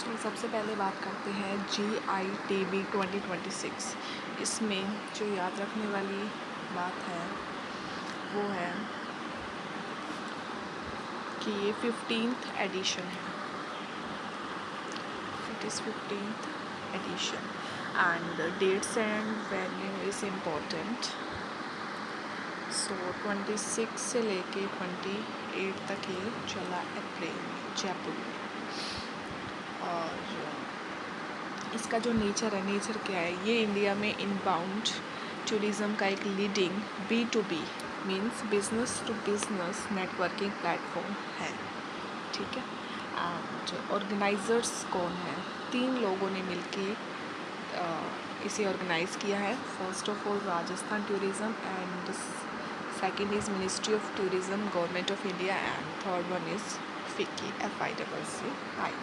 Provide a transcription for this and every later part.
तो सबसे पहले बात करते हैं GITB 2026। इसमें जो याद रखने वाली बात है वो है कि ये 15th एडिशन है. It is 15th edition and the dates and venue is important. So 26 से लेके 28 तक ये चला अप्रैल में जयपुर में. और इसका जो नेचर है, नेचर क्या है, ये इंडिया में इनबाउंड टूरिज़्म का एक leading B2B means business to business networking platform है. ठीक है. एंड ऑर्गेनाइजर्स कौन है? 3 लोगों ने मिलके इसे ऑर्गेनाइज़ किया है. First of all Rajasthan tourism and second is ministry of tourism government of India and third one is FICCI FICCI.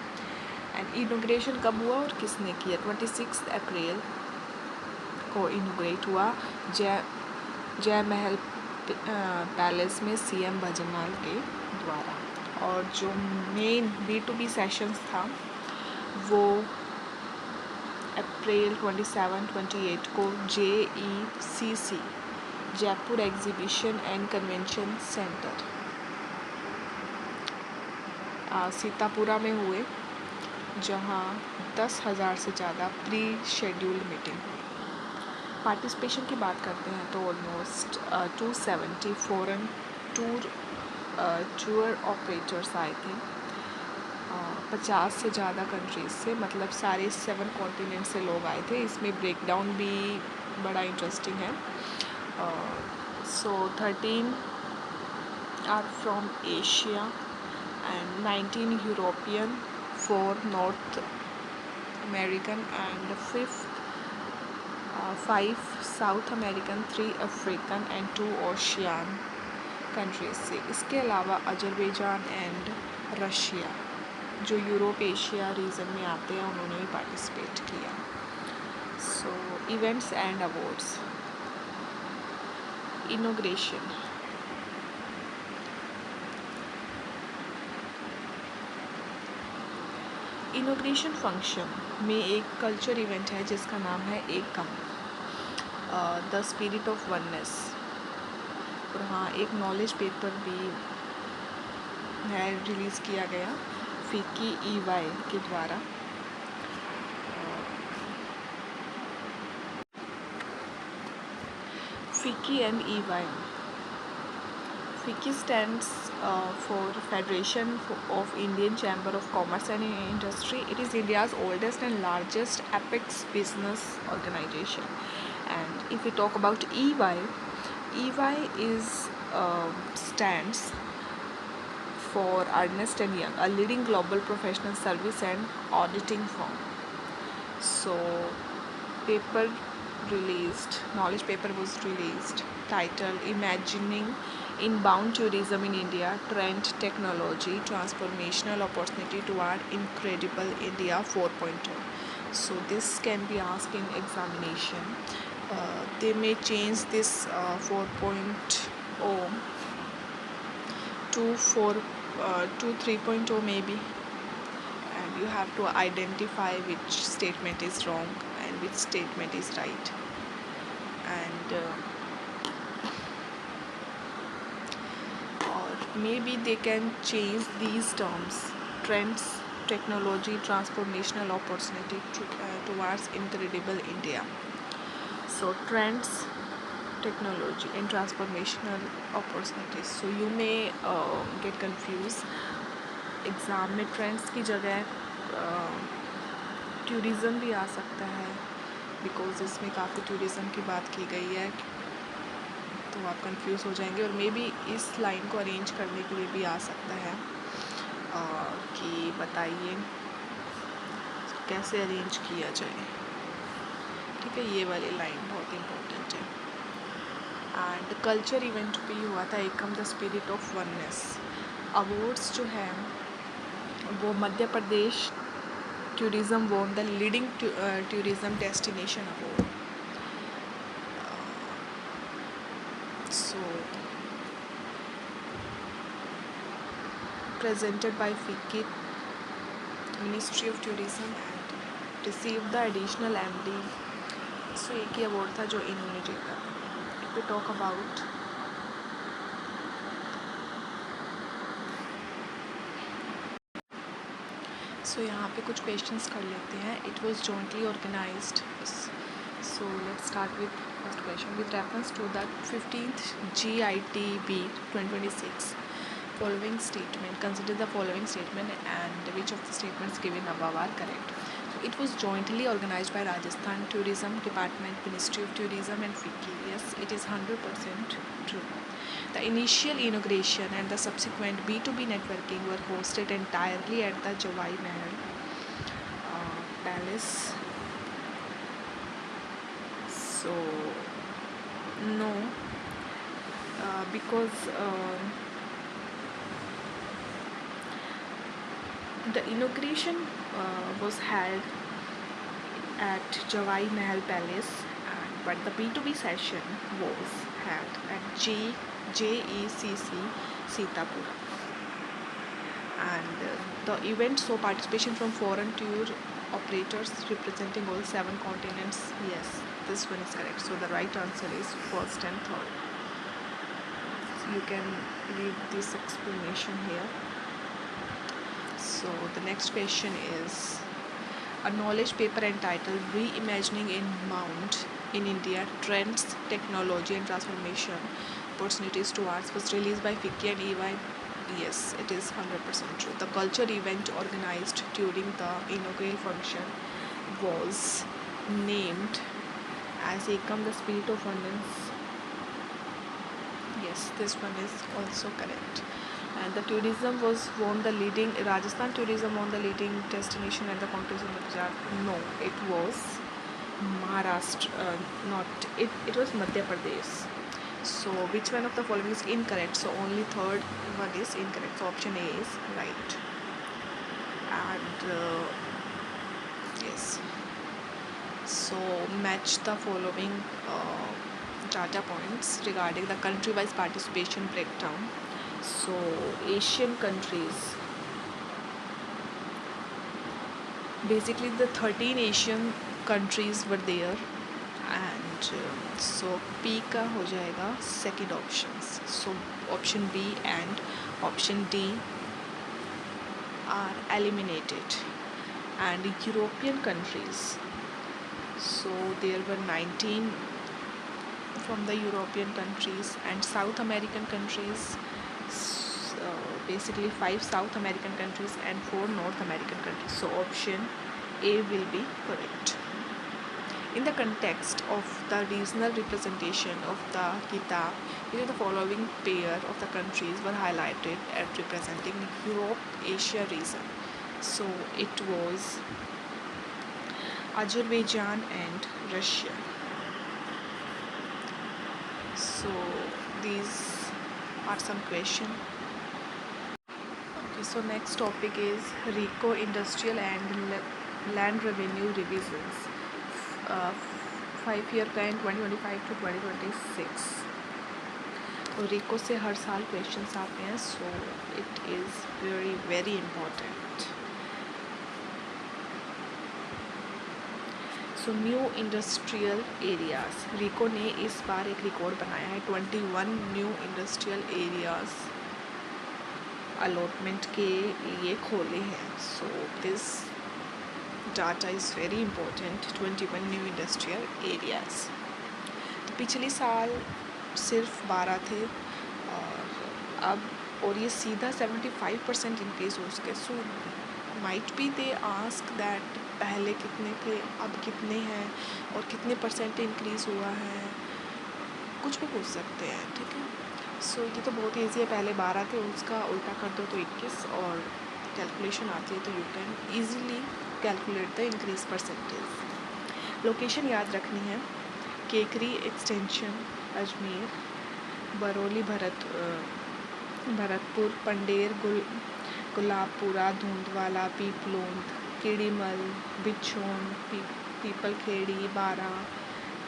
And inauguration कब हुआ और किसने किया? 26 अप्रैल को इनोग्रेट हुआ जय महल पैलेस में CM भजनलाल के द्वारा. और जो मेन B2B सेशंस था वो अप्रैल 27-28 को JECC Jaipur exhibition and convention centre Sitapura में हुए, जहां 10,000 से ज़्यादा प्री शेड्यूल्ड मीटिंग हुई. पार्टिसिपेशन की बात करते हैं तो ऑलमोस्ट 270 फॉरेन टूर ऑपरेटर्स आए थे. 50 से ज़्यादा कंट्रीज से, मतलब सारे 7 कॉन्टिनेंट से लोग आए थे. इसमें ब्रेकडाउन भी बड़ा इंटरेस्टिंग है. So 13 are from Asia and 19 European, 4 North American and 5 South American, 3 African and 2 ocean countries से. इसके अलावा अजरबैजान एंड रशिया जो यूरोप एशिया रीजन में आते हैं उन्होंने भी पार्टिसिपेट किया. So events and awards. Inauguration. Inauguration function में एक कल्चर इवेंट है जिसका नाम है एकम, द स्पिरिट ऑफ वननेस. और हाँ, एक नॉलेज पेपर भी है रिलीज़ किया गया FICCI EY के द्वारा. FICCI and EY. FICCI stands for Federation of Indian Chamber of Commerce and Industry. It is India's oldest and largest apex business organization. And if we talk about EY is stands for Ernst & Young, a leading global professional service and auditing firm. So knowledge paper was released titled Imagining Inbound Tourism in India, Trend, Technology, Transformational Opportunity Toward Incredible India 4.0. So this can be asked in examination. They may change this 4.0 to 3.0 maybe, and you have to identify which statement is wrong and which statement is right. And or maybe they can change these terms: trends, technology, transformational opportunity towards incredible India. So trends, technology and transformational opportunities. So you may get confused. Exam में trends की जगह tourism भी आ सकता है, because इसमें काफ़ी tourism की बात की गई है, तो आप कंफ्यूज हो जाएंगे. और मे बी इस लाइन को अरेंज करने के लिए भी आ सकता है कि बताइए कैसे अरेंज किया जाए. ठीक है, ये वाली लाइन बहुत इम्पोर्टेंट है. एंड कल्चर इवेंट भी हुआ था Ekam the spirit of oneness. Awards जो है वो Madhya Pradesh tourism won the leading tourism destination award. So presented by FICCI ministry of tourism and receive the additional MD. So एक ही अवार्ड था जो इन्होंने जीता. If we talk about so यहाँ पे कुछ क्वेश्चंस कर लेते हैं. It was jointly organised. So let's start with first question. With reference to the 15th GITB 2026 following statement, consider the following statement and which of the statements given above are correct. So it was jointly organized by Rajasthan Tourism Department, Ministry of Tourism and FICCI. Yes, it is 100% true. The initial inauguration and the subsequent B2B networking were hosted entirely at the Jawai Mahal Palace. So no, because the inauguration was held at Jawai Mahal Palace, but the B2B session was held at JECC Sitapura. And the event saw participation from foreign tour operators representing all 7 continents. Yes, this one is correct. So the right answer is first and third. So you can read this explanation here. So the next question is a knowledge paper entitled Reimagining Inbound in India Trends, Technology and Transformation Opportunities to Arts was released by FICCI and EY. Yes, it is 100% true. The culture event organized during the inaugural function was named as Ekam, the Spirit of Abundance. Yes, this one is also correct. And the tourism was won the leading, Rajasthan tourism won the leading destination at the competition of Gujarat. No, it was Maharashtra, not it. It was Madhya Pradesh. So which one of the following is incorrect? So only third one is incorrect. So option A is right. And yes. So match the following data points regarding the country-wise participation breakdown. So Asian countries, basically the 13 Asian countries were there, and so P का हो जाएगा second options. So option B and option D are eliminated. And European countries, so there were 19 from the European countries, and South American countries, basically 5 South American countries and 4 North American countries. So option A will be correct. In the context of the regional representation of the Kitab, the following pair of the countries were highlighted as representing Europe-Asia region. So it was Azerbaijan and Russia. So these are some questions. Okay, so next topic is RICO Industrial and Land Revenue Revisions, 5-year plan 2025 to 2026. तो RICO से हर साल questions आते हैं, so it is very very important. So new industrial areas, RICO ने इस बार एक record बनाया है. 21 न्यू इंडस्ट्रियल एरियाज़ अलॉटमेंट के लिए खोले हैं. So this data is very important. 21 new industrial areas. तो पिछले साल सिर्फ 12 थे, और ये सीधा 75% इंक्रीज़ हो सके. So might be they ask that पहले कितने थे, अब कितने हैं, और कितने % इंक्रीज़ हुआ है, कुछ भी पूछ सकते हैं. ठीक है. सो ये तो बहुत ईजी है. पहले 12 थे, उसका उल्टा कर दो तो 21, और कैलकुलेशन आती है तो you can easily calculate the increase %. Location याद रखनी है. केकरी एक्सटेंशन अजमेर, बरौली भरतपुर, पंडेर गुलाबपुरा, धुंधवाला, पीपलोद, किड़ीमल, बिछोन, पीपल खेड़ी, बारा,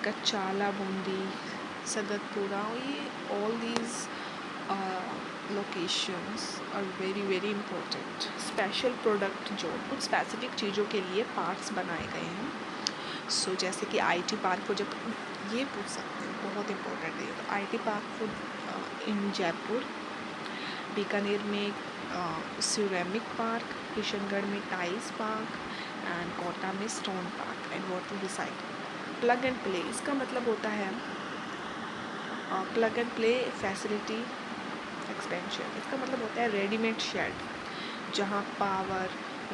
कच्चाला, बूंदी, सगतपुरा. ये all these locations are very very important. Special product zone, कुछ स्पेसिफिक चीज़ों के लिए पार्क्स बनाए गए हैं। सो जैसे कि आईटी पार्क प्रोजेक्ट, ये पूछ सकते हैं, बहुत इंपॉर्टेंट है। तो आईटी पार्क इन जयपुर, बीकानेर में सिरेमिक पार्क, किशनगढ़ में टाइल्स पार्क एंड कोटा में stone park and water recycle. Plug and play, इसका मतलब होता है plug and play facility expansion. इसका मतलब होता है रेडीमेड शेड जहाँ पावर,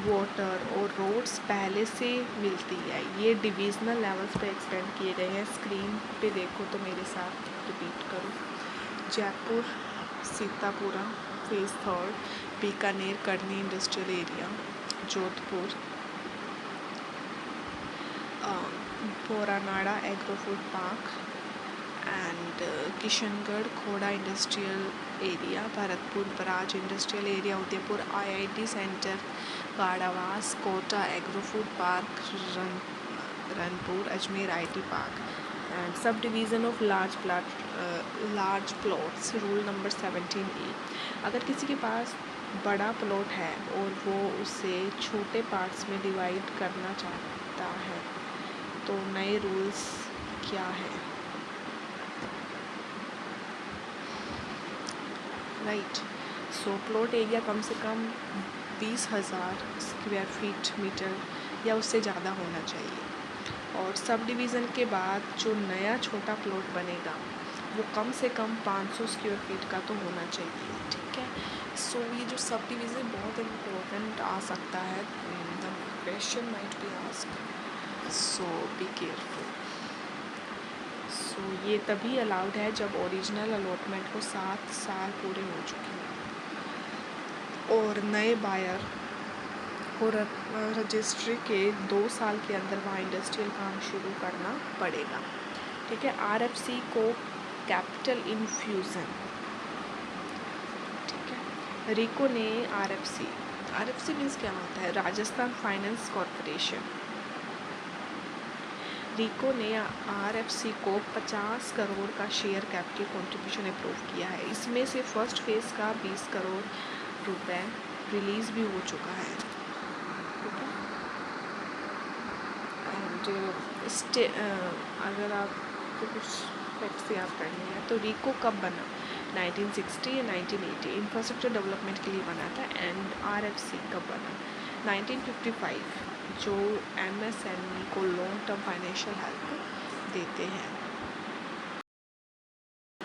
वाटर और रोड्स पहले से मिलती है। ये डिविजनल लेवल्स पे एक्सपेंड किए गए हैं। स्क्रीन पे देखो तो मेरे साथ रिपीट करो। Jaipur Sitapura phase 3, Bikaner Karni industrial area, Jodhpur Boranada agro food park and Kishangarh Khora industrial area, Bharatpur Baraj industrial area, Udaipur IIT centre, Gadawas Kota agro food park, Ranpur Ajmer IT park and subdivision of large plots. Rule number 17E, अगर किसी के पास बड़ा प्लॉट है और वो उसे छोटे पार्ट्स में डिवाइड करना चाहता है तो नए रूल्स क्या है? राइट, सो प्लॉट एरिया कम से कम 20,000 स्क्वायर फीट मीटर या उससे ज़्यादा होना चाहिए। और सब डिवीज़न के बाद जो नया छोटा प्लॉट बनेगा वो कम से कम 500 स्क्वायर फीट का तो होना चाहिए। ठीक है, सो ये जो सब डिवीज़न बहुत इम्पोर्टेंट आ सकता है। The question might be asked, so be careful. So ये तभी अलाउड है जब ओरिजिनल अलॉटमेंट को 7 साल पूरे हो चुके हैं और नए बायर को रजिस्ट्री के 2 साल के अंदर वहाँ इंडस्ट्रियल काम शुरू करना पड़ेगा। ठीक है, आरएफसी को कैपिटल इन्फ्यूज़न, ठीक है। रिको ने आरएफसी मीन्स क्या होता है? Rajasthan finance corporation. रिको ने आरएफसी को 50 करोड़ का शेयर कैपिटल कंट्रीब्यूशन अप्रूव किया है। इसमें से फर्स्ट फेज़ का 20 करोड़ रुपए रिलीज़ भी हो चुका है। एंड अगर आपको कुछ फैक्ट्स याद करनी है तो रिको कब बना? 1960 या 1980 इंफ्रास्ट्रक्चर डेवलपमेंट के लिए बना था। एंड आरएफसी कब बना? 1955, जो एमएसएमई को लॉन्ग टर्म फाइनेंशियल हेल्प देते हैं।